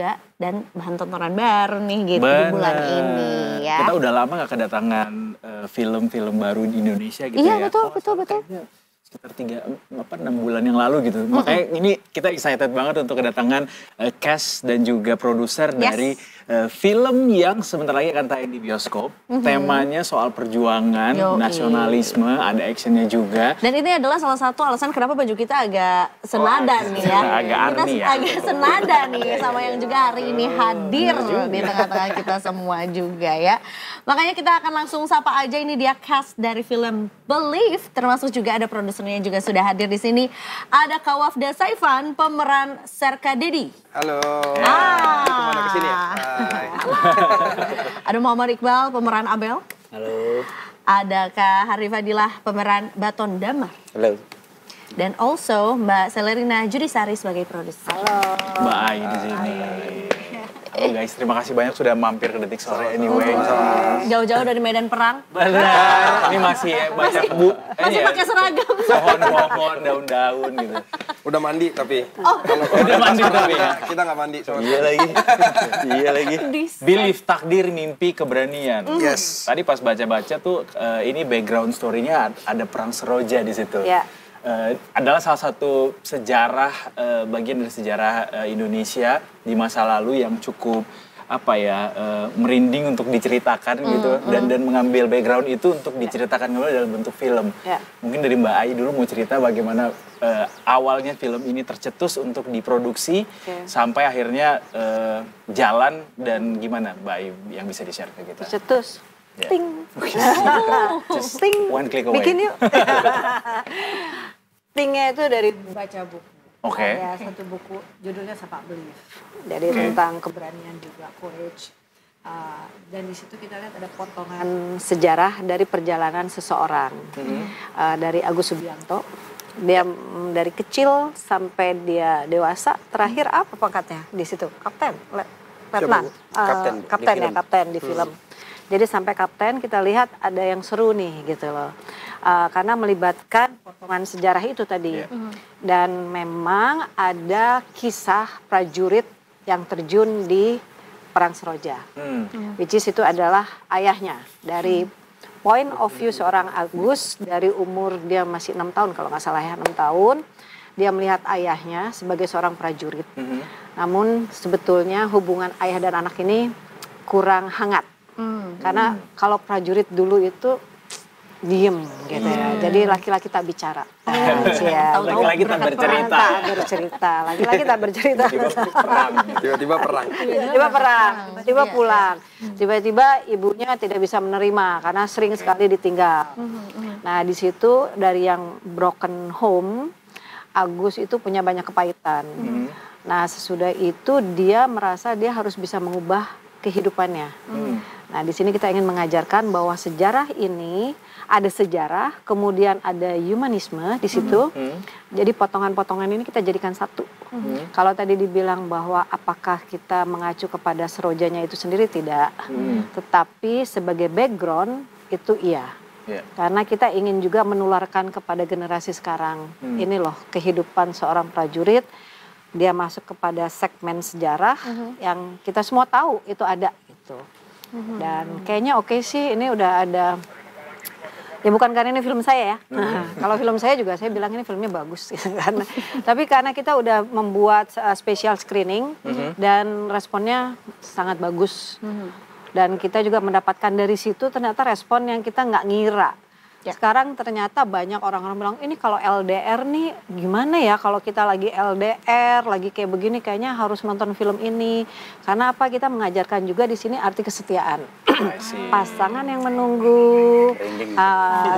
juga dan bahan tontonan baru nih gitu di bulan ini ya. Kita udah lama gak kedatangan film-film baru di Indonesia gitu ya. Iya betul. Sekitar 6 bulan yang lalu gitu. Makanya ini kita excited banget untuk kedatangan cast dan juga produser dari film yang sebentar lagi akan tayang di bioskop. Temanya soal perjuangan, nasionalisme, ada actionnya juga. Dan ini adalah salah satu alasan kenapa baju kita agak senada nih ya. Agak army ya. Agak senada nih sama yang juga hari ini hadir di tengah-tengah kita semua juga ya. Makanya kita akan langsung sapa aja, ini dia cast dari film Believe, termasuk juga ada produsernya juga sudah hadir di sini. Ada Kawafda Saifan, pemeran Serka Dedi. Halo. Kemana kesini ya? Ada Muhammad Iqbal, pemeran Abel. Halo. Ada Kak Hari Fadilah, pemeran Baton Damar. Halo. Dan also Mbak Selerina Judisari sebagai produser. Halo. Mbak Ai di sini. Halo guys, terima kasih banyak sudah mampir ke Detik Sore anyway. Jauh-jauh dari medan perang. Benar. Ini masih banyak bu. Masih pakai seragam. Pohon-pohon, daun-daun gitu. Udah mandi tapi. Udah mandi tapi ya. Kita nggak mandi. Iya lagi. Believe, takdir, mimpi, keberanian. Yes. Tadi pas baca-baca tuh ini background story-nya ada perang Seroja di situ. Ya. Adalah salah satu sejarah, bagian dari sejarah Indonesia di masa lalu yang cukup merinding untuk diceritakan gitu, dan mengambil background itu untuk diceritakan kembali dalam bentuk film. Mungkin dari Mbak Ai dulu mau cerita bagaimana awalnya film ini tercetus untuk diproduksi sampai akhirnya jalan, dan gimana Mbak Ai yang bisa di-share ke kita? Tercetus. Ting. Ting. One click away. Bikin yuk. Tingnya itu dari baca buku. Oke. Ada satu buku judulnya Sepak Believe. Jadi tentang keberanian juga, courage. Dan di situ kita lihat ada potongan sejarah dari perjalanan seseorang. Dari Agus Subianto. Dia dari kecil sampai dia dewasa. Terakhir apa pangkatnya di situ? Kapten, letnan. Kapten di film. Jadi sampai kapten kita lihat ada yang seru nih gitu loh. Karena melibatkan potongan sejarah itu tadi. Dan memang ada kisah prajurit yang terjun di Perang Seroja. Which is itu adalah ayahnya. Dari point of view seorang Agus, dari umur dia masih 6 tahun kalau nggak salah ya, 6 tahun. Dia melihat ayahnya sebagai seorang prajurit. Namun sebetulnya hubungan ayah dan anak ini kurang hangat. Karena kalau prajurit dulu itu diem gitu ya. Jadi laki-laki tak bicara. Laki-laki tak bercerita. Laki-laki tak bercerita. Tiba-tiba perang. Tiba-tiba pulang. Tiba-tiba ibunya tidak bisa menerima karena sering sekali ditinggal. Nah di situ dari yang broken home, Agus itu punya banyak kepahitan. Nah sesudah itu dia merasa dia harus bisa mengubah kehidupannya. Nah, di sini kita ingin mengajarkan bahwa sejarah ini ada sejarah, kemudian ada humanisme di situ. Jadi potongan-potongan ini kita jadikan satu. Kalau tadi dibilang bahwa apakah kita mengacu kepada Serojanya itu sendiri, tidak. Tetapi sebagai background itu iya. Karena kita ingin juga menularkan kepada generasi sekarang. Ini loh kehidupan seorang prajurit. Dia masuk kepada segmen sejarah yang kita semua tahu itu ada gitu. Dan kayaknya oke sih, ini udah ada. Ya bukan karena ini film saya ya. Kalau film saya juga saya bilang ini filmnya bagus gitu kan. Tapi karena kita udah membuat special screening dan responnya sangat bagus. Dan kita juga mendapatkan dari situ ternyata respon yang kita nggak ngira. Sekarang ternyata banyak orang-orang bilang, ini kalau LDR nih gimana ya kalau kita lagi LDR, lagi kayak begini kayaknya harus nonton film ini. Karena apa, kita mengajarkan juga di sini arti kesetiaan. Pasangan yang menunggu,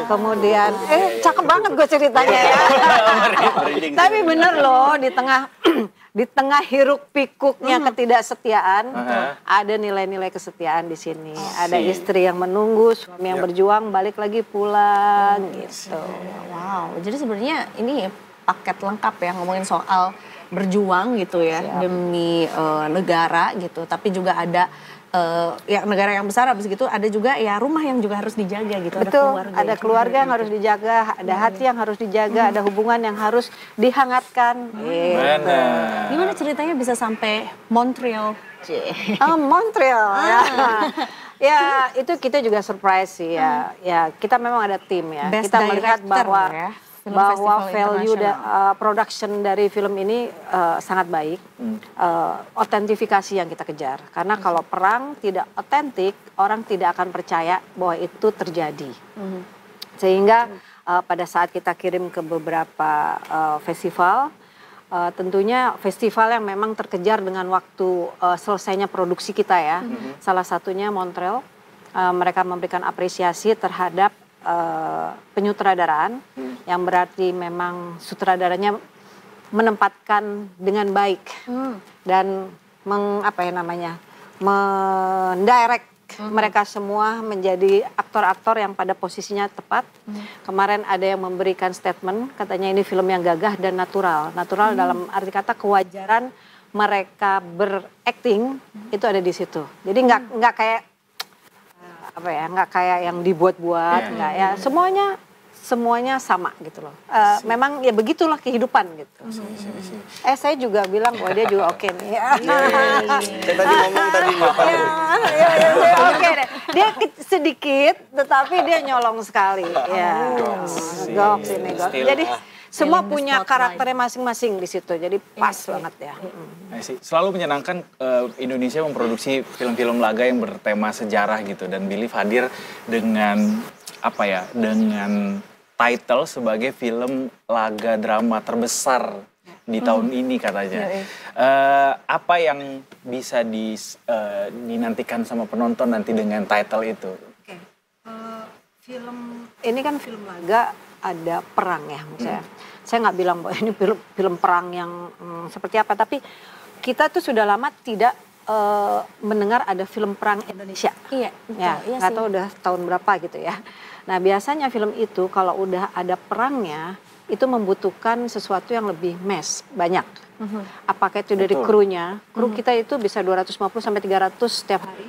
kemudian, cakep banget gue ceritanya ya. Tapi bener loh, di tengah hiruk pikuknya ketidaksetiaan, ada nilai-nilai kesetiaan di sini. Ada istri yang menunggu, suami yang berjuang, balik lagi pulang gitu. Wow, jadi sebenarnya ini paket lengkap ya, ngomongin soal berjuang gitu ya demi negara gitu. Tapi juga ada ya negara yang besar, habis gitu ada juga ya rumah yang juga harus dijaga gitu. Betul, ada ada keluarga yang harus dijaga, ada hati yang harus dijaga, ada hubungan yang harus dihangatkan. Gitu. Benar. Gimana ceritanya bisa sampai Montreal? Oh, Montreal. Ya, itu kita juga surprise sih ya. Ya, kita memang ada tim ya. Best kita melihat director bahwa ya, film festival value internasional. production dari film ini sangat baik. Otentifikasi yang kita kejar. Karena kalau perang tidak otentik, orang tidak akan percaya bahwa itu terjadi. Sehingga pada saat kita kirim ke beberapa festival, tentunya festival yang memang terkejar dengan waktu selesainya produksi kita ya. Salah satunya Montreal, mereka memberikan apresiasi terhadap penyutradaraan, yang berarti memang sutradaranya menempatkan dengan baik dan mendirect mereka semua menjadi aktor-aktor yang pada posisinya tepat. Kemarin ada yang memberikan statement, katanya ini film yang gagah dan natural. Natural dalam arti kata kewajaran mereka berakting itu ada di situ. Jadi nggak kayak nggak kayak yang dibuat-buat, nggak ya. Semuanya sama gitu loh. Memang ya begitulah kehidupan gitu. Saya juga bilang bahwa dia juga oke nih. Saya tadi ngomong tadi Oke deh. Dia sedikit, tetapi dia nyolong sekali. Ya, goks ini goks. Jadi semua punya karakternya masing-masing di situ. Jadi pas banget ya. Selalu menyenangkan Indonesia memproduksi film-film laga yang bertema sejarah gitu, dan Believe hadir dengan dengan title sebagai film laga drama terbesar di tahun ini katanya. Apa yang bisa dinantikan sama penonton nanti dengan title itu? Film ini kan film laga, ada perang ya misalnya. Saya nggak bilang bahwa ini film perang yang seperti apa, tapi kita tuh sudah lama tidak mendengar ada film perang Indonesia. Iya, ya, nggak tahu udah tahun berapa gitu ya. Nah biasanya film itu kalau udah ada perangnya itu membutuhkan sesuatu yang lebih banyak. Apakah itu dari krunya? Kru kita itu bisa 250 sampai 300 setiap hari.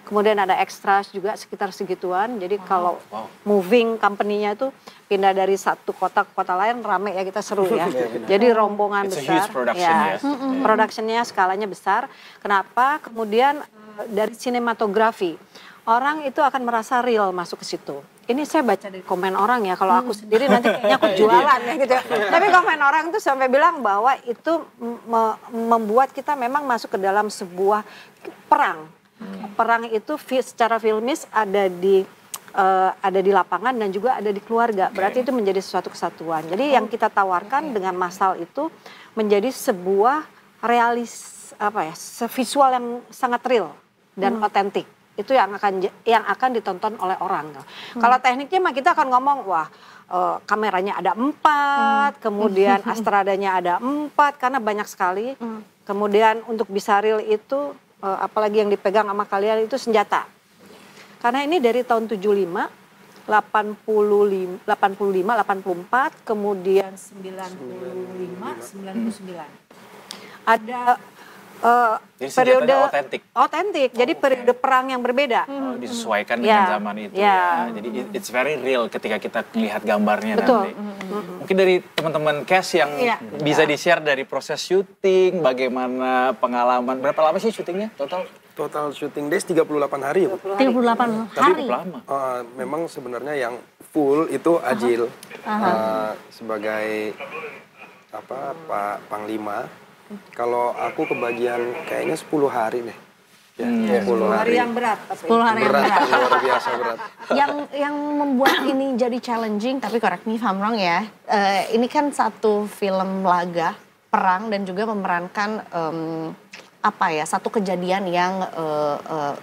Kemudian ada extras juga sekitar segituan. Jadi kalau moving company-nya itu pindah dari satu kota ke kota lain, rame ya, kita seru ya. Jadi rombongan It's a besar. huge production, ya. Productionnya skalanya besar. Kenapa? Kemudian dari sinematografi, orang itu akan merasa real masuk ke situ. Ini saya baca dari komen orang ya, kalau aku sendiri nanti kayaknya aku jualan ya gitu ya. Tapi komen orang tuh sampai bilang bahwa itu membuat kita memang masuk ke dalam sebuah perang. Perang itu secara filmis ada di lapangan dan juga ada di keluarga. Berarti itu menjadi suatu kesatuan. Jadi yang kita tawarkan dengan Masal itu menjadi sebuah visual yang sangat real dan otentik. Itu yang akan ditonton oleh orang. Kalau tekniknya mah kita akan ngomong, wah kameranya ada 4, kemudian astradanya ada 4, karena banyak sekali. Kemudian untuk bisa real itu, apalagi yang dipegang sama kalian itu senjata. Karena ini dari tahun 75, 85, 84, kemudian 95, 99. Ada periode otentik. Jadi periode perang yang berbeda. Disesuaikan dengan zaman itu ya. Jadi it's very real ketika kita melihat gambarnya. Betul. Nanti. Mungkin dari teman-teman cast yang bisa di-share dari proses syuting, bagaimana pengalaman, berapa lama sih syutingnya total? Total syuting days 38 hari ya, Bu? 38 hari. Lama. Memang sebenarnya yang full itu Ajil sebagai Pak Panglima. Kalau aku kebagian kayaknya 10 hari deh. Ya, 10 hari yang berat. 10 hari yang berat. Luar biasa berat. Yang membuat ini jadi challenging, tapi correct me if I'm wrong ya. Ini kan satu film laga, perang, dan juga memerankan satu kejadian yang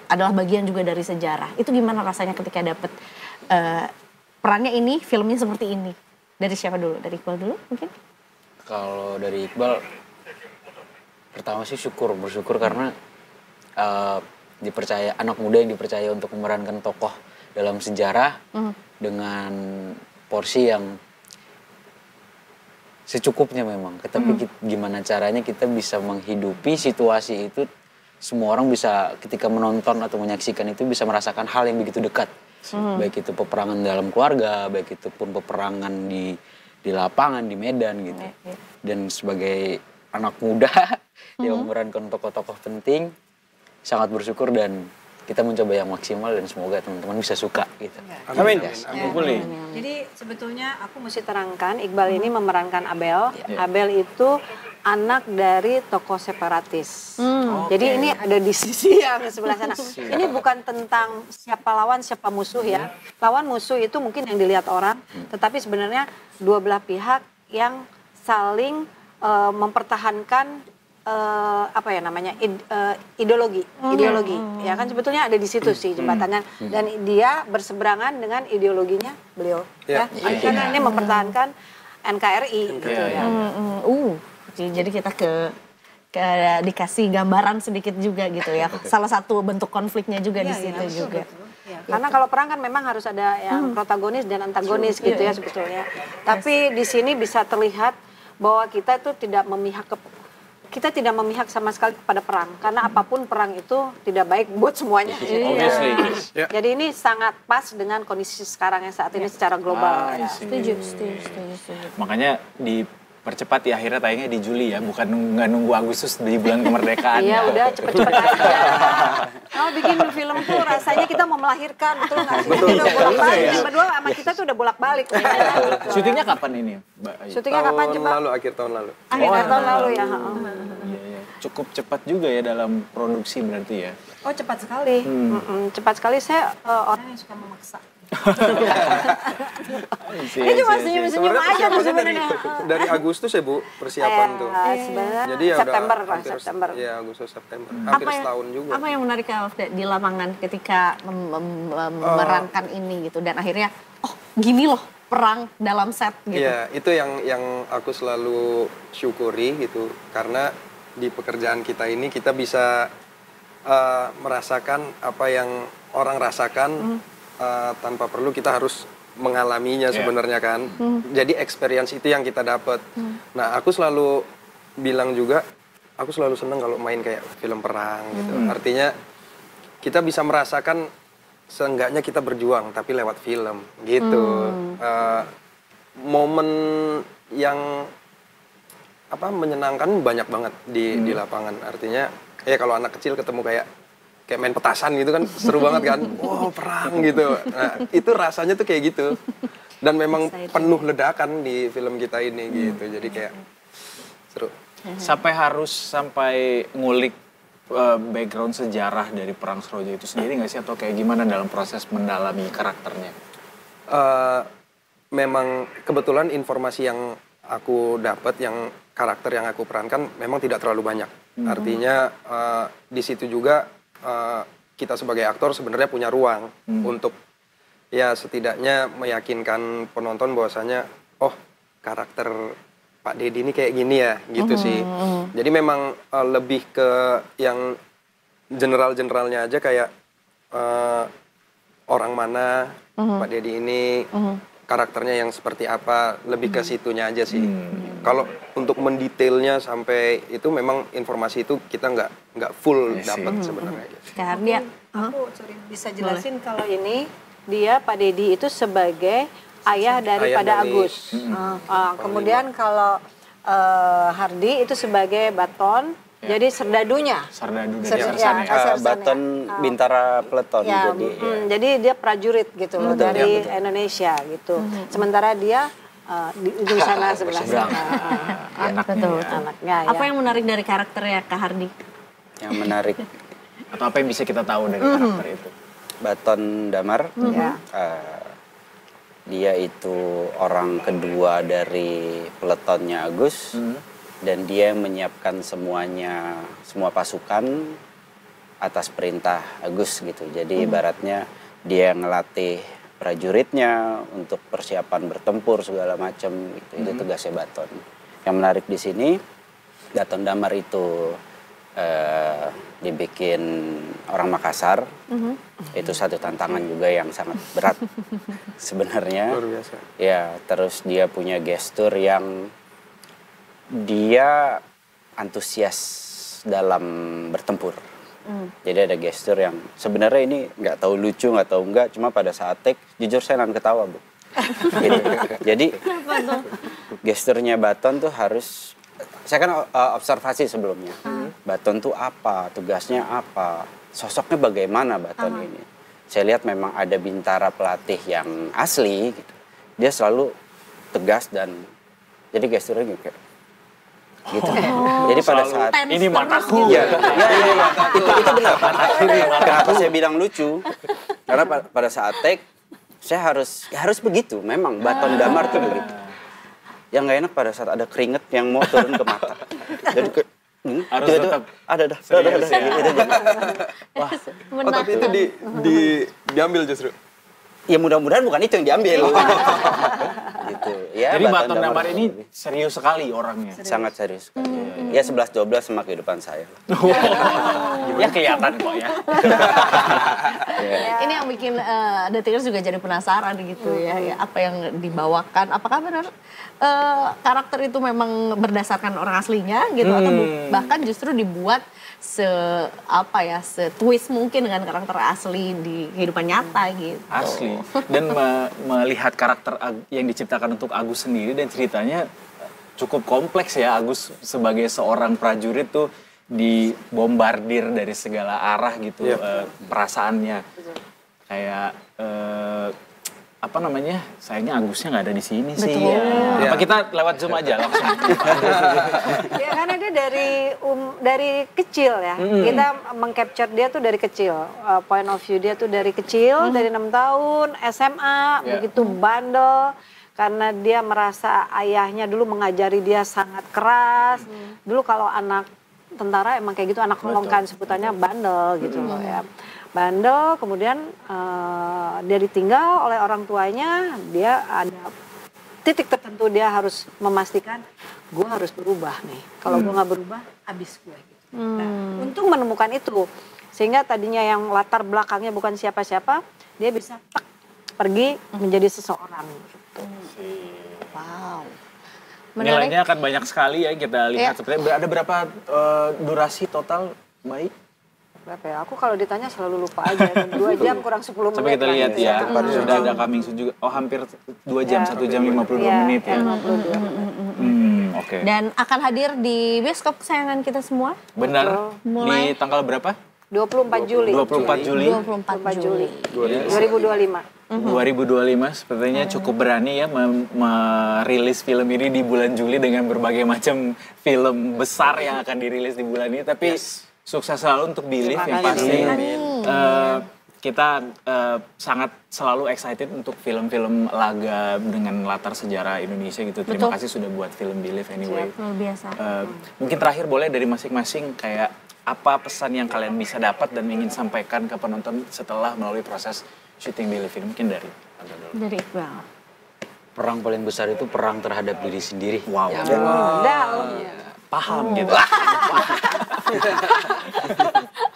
adalah bagian juga dari sejarah. Itu gimana rasanya ketika dapet perannya ini, filmnya seperti ini? Dari siapa dulu? Dari Iqbal dulu mungkin? Kalau dari Iqbal, pertama sih bersyukur karena dipercaya, anak muda yang dipercaya untuk memerankan tokoh dalam sejarah dengan porsi yang secukupnya memang. Tapi gimana caranya kita bisa menghidupi situasi itu semua orang bisa ketika menonton atau menyaksikan itu bisa merasakan hal yang begitu dekat. Baik itu peperangan dalam keluarga, baik itu pun peperangan di lapangan, di medan gitu. Dan sebagai anak muda yang memerankan tokoh-tokoh penting, sangat bersyukur dan kita mencoba yang maksimal dan semoga teman-teman bisa suka gitu. Amin. Boleh. Jadi sebetulnya aku mesti terangkan Iqbal ini memerankan Abel. Abel itu anak dari tokoh separatis. Jadi ini ada di sisi yang sebelah sana. Ini bukan tentang siapa lawan siapa musuh ya. Lawan musuh itu mungkin yang dilihat orang, tetapi sebenarnya dua belah pihak yang saling mempertahankan apa ya namanya ideologi ya kan sebetulnya ada di situ sih jembatannya dan dia berseberangan dengan ideologinya beliau ya karena ini mempertahankan NKRI gitu ya. Jadi kita dikasih gambaran sedikit juga gitu ya. Salah satu bentuk konfliknya juga di situ juga. Ya, karena kalau perang kan memang harus ada yang protagonis dan antagonis gitu ya sebetulnya. Tapi di sini bisa terlihat bahwa kita itu tidak memihak sama sekali kepada perang karena apapun perang itu tidak baik buat semuanya. Jadi ini sangat pas dengan kondisi sekarang yang saat ini secara global. Setuju. Makanya dipercepat ya akhirnya tayangnya di Juli ya, bukan nggak nunggu Agustus di bulan kemerdekaan. Iya udah cepet-cepet aja. Kalau bikin film tuh rasanya kita mau melahirkan betul nggak sih? Udah bolak-balik. Berdua sama kita tuh udah bolak-balik. Syutingnya kapan ini, Mbak Ayu? Syutingnya kapan coba? Akhir tahun lalu. Akhir tahun lalu ya. Cukup cepat juga ya dalam produksi berarti ya. Oh cepat sekali. Cepat sekali saya orang yang suka memaksa. Ini cuma senyum-senyum aja tuh sebenarnya. Dari Agustus ya Bu persiapan tuh. Jadi ya September udah September. Ya Agustus September. Hampir setahun juga. Apa yang menarik di lapangan ketika memerankan ini gitu dan akhirnya gini loh perang dalam set gitu. Iya, itu yang aku selalu syukuri gitu karena di pekerjaan kita ini kita bisa merasakan apa yang orang rasakan tanpa perlu kita harus mengalaminya sebenarnya kan. Jadi experience itu yang kita dapat. Nah, aku selalu bilang juga aku selalu senang kalau main kayak film perang gitu. Artinya kita bisa merasakan seenggaknya kita berjuang tapi lewat film gitu. Momen yang menyenangkan banyak banget di lapangan. Artinya ya kalau anak kecil ketemu kayak main petasan gitu kan seru banget kan. Wow, perang gitu. Nah, itu rasanya tuh kayak gitu. Dan memang penuh ledakan di film kita ini gitu. Jadi kayak seru. Sampai ngulik background sejarah dari Perang Seroja itu sendiri nggak sih atau kayak gimana dalam proses mendalami karakternya? Memang kebetulan informasi yang aku dapat yang karakter yang aku perankan memang tidak terlalu banyak. Artinya di situ juga kita sebagai aktor sebenarnya punya ruang untuk ya setidaknya meyakinkan penonton bahwasanya karakter Pak Deddy ini kayak gini ya gitu sih. Jadi memang lebih ke yang general-generalnya aja kayak orang mana Pak Deddy ini karakternya yang seperti apa, lebih ke situnya aja sih. Kalau untuk mendetailnya sampai itu memang informasi itu kita nggak full dapat sebenarnya. Karena aku bisa jelasin kalau ini dia Pak Deddy itu sebagai ayah daripada Agus. Kemudian kalau Hardi itu sebagai Baton. Jadi serdadunya. Serdadu dari Arsan. Baton Bintara Peleton. Jadi dia prajurit gitu loh dari Indonesia gitu. Sementara dia di ujung sana sebelah sana. Anaknya. Apa yang menarik dari karakternya Kak Hardi? Yang menarik. Atau apa yang bisa kita tahu dari karakter itu? Baton Damar. Dia itu orang kedua dari peletonnya Agus. Dan dia menyiapkan semua pasukan atas perintah Agus gitu. Jadi ibaratnya dia ngelatih prajuritnya untuk persiapan bertempur segala macam gitu. Itu tugasnya Baton. Yang menarik di sini Baton Damar itu dibikin orang Makassar. Itu satu tantangan juga yang sangat berat sebenarnya. Luar biasa. Ya, terus dia punya gestur yang dia antusias dalam bertempur Jadi ada gestur yang sebenarnya ini nggak tahu lucu, nggak tahu enggak, cuma pada saat take jujur saya nahan ketawa, Bu. Gitu. Jadi gesturnya Baton tuh harus, saya kan observasi sebelumnya. Baton tuh apa, tugasnya apa, sosoknya bagaimana Baton ini. Saya lihat memang ada Bintara pelatih yang asli gitu. Dia selalu tegas dan jadi gesturnya gitu. Jadi pada saat ini mataku. Ya. Itu benar. Kenapa saya bilang lucu? Karena pada saat take saya harus begitu. Memang Baton Damar tuh begitu. Yang nggak enak pada saat ada keringet yang mau turun ke mata. Jadi harus tetap ada. Wah, Oh, tapi itu diambil justru. ya mudah-mudahan bukan itu yang diambil. Gitu. Ya, Jadi Baton Damar ini serius sekali orangnya. sangat serius. Ya 11-12 sama kehidupan saya. Ya kelihatan kok ya. Ini yang bikin The Tickers juga jadi penasaran gitu ya, apa yang dibawakan. Apakah benar karakter itu memang berdasarkan orang aslinya gitu atau bahkan justru dibuat se-twist mungkin dengan karakter asli di kehidupan nyata gitu. Asli. Dan melihat karakter yang diciptakan untuk Agus sendiri dan ceritanya cukup kompleks ya. Agus sebagai seorang prajurit tuh dibombardir dari segala arah gitu perasaannya. Kayak sayangnya Agusnya nggak ada di sini sih. Ya. Apa kita lewat Zoom aja langsung? Ya karena dia dari kecil ya. Kita mengcapture dia tuh dari kecil. Point of view dia tuh dari kecil, dari 6 tahun, SMA, begitu bandel. Karena dia merasa ayahnya dulu mengajari dia sangat keras. Dulu kalau anak tentara emang kayak gitu, anak kolongkan sebutannya bandel gitu loh ya. Bandel, kemudian dia ditinggal oleh orang tuanya, dia ada titik tertentu dia harus memastikan gue harus berubah nih. Kalau gue nggak berubah, abis gue. Gitu. Nah, untung menemukan itu, sehingga tadinya yang latar belakangnya bukan siapa-siapa, dia bisa pergi menjadi seseorang. Gitu. Wow. Nilainya akan banyak sekali ya kita lihat. Sepertinya ada berapa durasi total, Mbak? Berapa ya? Aku kalau ditanya selalu lupa aja. 2 jam kurang 10 menit. Coba kita lihat ya. Sudah ada coming soon juga. Oh, hampir 2 jam, 1 jam 52 menit ya. 52. Oke. Dan akan hadir di bioskop kesayangan kita semua. Benar. Mulai di tanggal berapa? 24 Juli. 24 Juli. 24 Juli. 2025. 2025 sepertinya cukup berani ya merilis film ini di bulan Juli dengan berbagai macam film besar yang akan dirilis di bulan ini. Tapi sukses selalu untuk Believe yang pasti. Kita sangat selalu excited untuk film-film laga dengan latar sejarah Indonesia gitu. Terima kasih sudah buat film Believe anyway. Luar biasa. Mungkin terakhir boleh dari masing-masing kayak apa pesan yang kalian bisa dapat dan ingin sampaikan ke penonton setelah melalui proses syuting Believe ini, mungkin dari Anda dulu. Dari Iqbal. Perang paling besar itu perang terhadap diri sendiri. Wow. Paham gitu.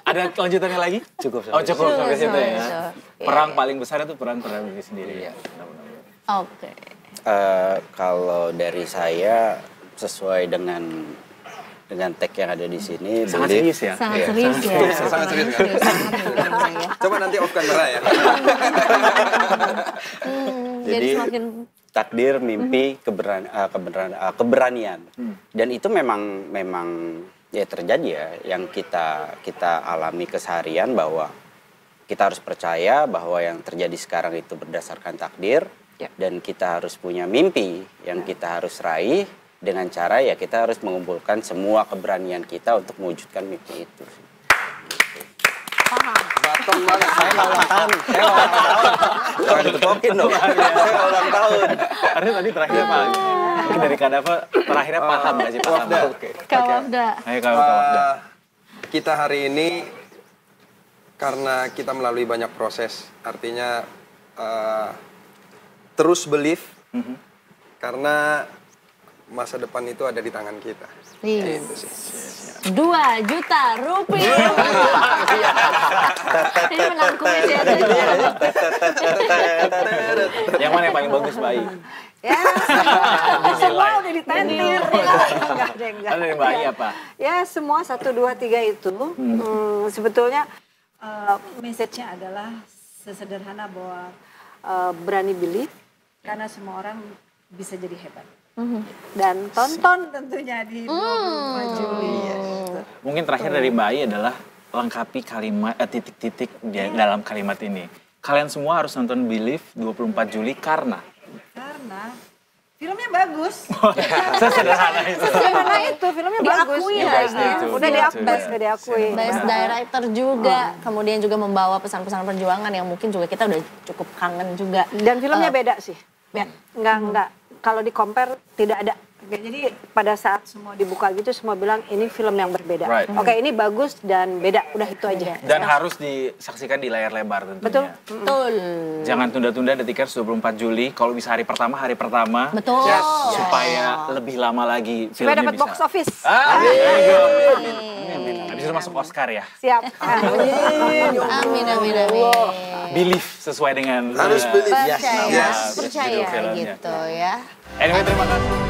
Ada kelanjutannya lagi? Cukup Oh cukup sampai situ ya. Cukup. Perang paling besar itu perang terhadap diri sendiri. Ya. Oke. Kalau dari saya sesuai dengan tag yang ada di sini, Sangat Believe, serius ya? Sangat serius ya. Sangat serius kan? Ya. Coba nanti off camera ya. Jadi semakin takdir, mimpi, keberanian. Dan itu memang ya terjadi ya yang kita alami keseharian, bahwa kita harus percaya bahwa yang terjadi sekarang itu berdasarkan takdir, dan kita harus punya mimpi yang kita harus raih dengan cara ya kita harus mengumpulkan semua keberanian kita untuk mewujudkan mimpi itu. Baton banget. Saya nggak ulang tahun. Jangan ditepokin dong. Saya nggak ulang tahun. Karena tadi terakhir apa? Mungkin dari Kadava terakhirnya paham nggak sih? Paham. Oke. Kawafda. Ayo Kawafda. Kita hari ini karena kita melalui banyak proses, artinya terus believe karena masa depan itu ada di tangan kita. Yes. Itu sih. 2 juta rupiah. Ini menang kuis ya. Yang mana yang paling bagus, Mbak? Ya, semua udah ditentir. ada yang enggak. Ada yang Mbak Ai apa? Ya semua 1, 2, 3 itu sebetulnya message-nya adalah sesederhana bahwa berani believe karena semua orang bisa jadi hebat. Dan tonton tentunya di 24 Juli. Gitu. Mungkin terakhir dari Mbak Ai adalah lengkapi kalimat titik-titik dalam kalimat ini. Kalian semua harus nonton Believe 24 Juli karena filmnya bagus. sesederhana itu. Karena itu filmnya bagus. Diakui Ya, lagi. udah diakui. Best director juga, kemudian juga membawa pesan-pesan perjuangan yang mungkin juga kita udah cukup kangen juga. Dan filmnya beda sih. Ya. Enggak. Kalau di compare tidak ada. Oke, jadi pada saat semua dibuka gitu semua bilang ini film yang berbeda. Right. Oke, ini bagus dan beda. Udah itu aja. Dan harus disaksikan di layar lebar tentunya. Betul. Betul. Jangan tunda-tunda Detikers 24 Juli. Kalau bisa hari pertama. Betul. Yes, supaya lebih lama lagi Supaya filmnya dapat bisa. box office. Amin. Habis itu masuk Oscar ya. Siap. Amin. Believe sesuai dengan Harus believe. Percaya, Yes. percaya Judul filmnya. gitu ya. Anyway, terima kasih.